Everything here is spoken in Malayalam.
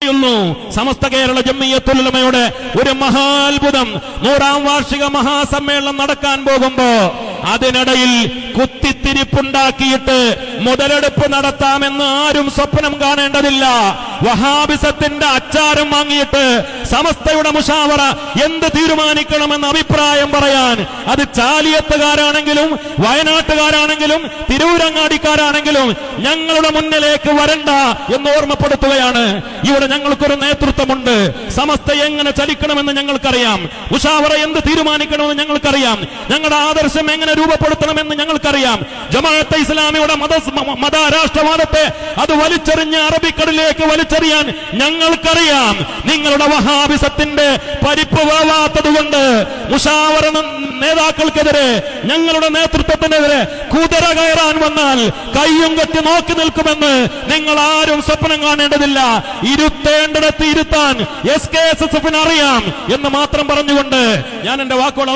തീരുമാനിക്കുന്നു. സമസ്ത കേരള ജംഇയ്യത്തുൽ ഉലമയുടെ ഒരു മഹാത്ഭുതം 100ാം വാർഷിക മഹാസമ്മേളനം നടക്കാൻ പോകുമ്പോ അതിനിടയിൽ കുത്തിത്തിരിപ്പുണ്ടാക്കിയിട്ട് മുതലെടുപ്പ് നടത്താമെന്ന് ആരും സ്വപ്നം കാണേണ്ടതില്ല. വഹാബിസത്തിന്റെ അച്ചാരം വാങ്ങിയിട്ട് സമസ്തയുടെ മുശാവറ എന്ത് തീരുമാനിക്കണമെന്ന് അഭിപ്രായം പറയാൻ അത് ചാലിയത്തുകാരാണെങ്കിലും വയനാട്ടുകാരാണെങ്കിലും തിരൂരങ്ങാടിക്കാരാണെങ്കിലും ഞങ്ങളുടെ മുന്നിലേക്ക് വരണ്ട എന്ന് ഓർമ്മപ്പെടുത്തുകയാണ്. ഇവിടെ ഞങ്ങൾക്കൊരു നേതൃത്വമുണ്ട്. സമസ്ത എങ്ങനെ ചലിക്കണമെന്ന് ഞങ്ങൾക്കറിയാം. മുശാവറ എന്ത് തീരുമാനിക്കണമെന്ന് ഞങ്ങൾക്കറിയാം. ഞങ്ങളുടെ ആദർശം എങ്ങനെ രൂപപ്പെടുത്തണമെന്ന് ഞങ്ങൾക്കറിയാം. ജമാഅത്തെ ഇസ്ലാമിയുടെ മതരാഷ്ട്രവാദത്തെ അത് വലിച്ചെറിഞ്ഞ് അറബിക്കടലിലേക്ക് വലിച്ചെറിയാൻ ഞങ്ങൾക്കറിയാം. നിങ്ങളുടെ വഹാബിസത്തിന്റെ പരിപ്പ് വേവാത്തതുകൊണ്ട് മുശാവറ നേതാക്കൾക്കെതിരെ ഞങ്ങളുടെ നേതൃത്വത്തിനെതിരെ കുതിര കയറാൻ വന്നാൽ കയ്യും കെട്ടി നോക്കി നിൽക്കുമെന്ന് നിങ്ങൾ ആരും സ്വപ്നം കാണേണ്ടതില്ല. ഇരുത്തേണ്ടിടത്ത് ഇരുത്താൻ SKSSF അറിയാം എന്ന് മാത്രം പറഞ്ഞുകൊണ്ട് ഞാൻ എന്റെ വാക്കുകൾ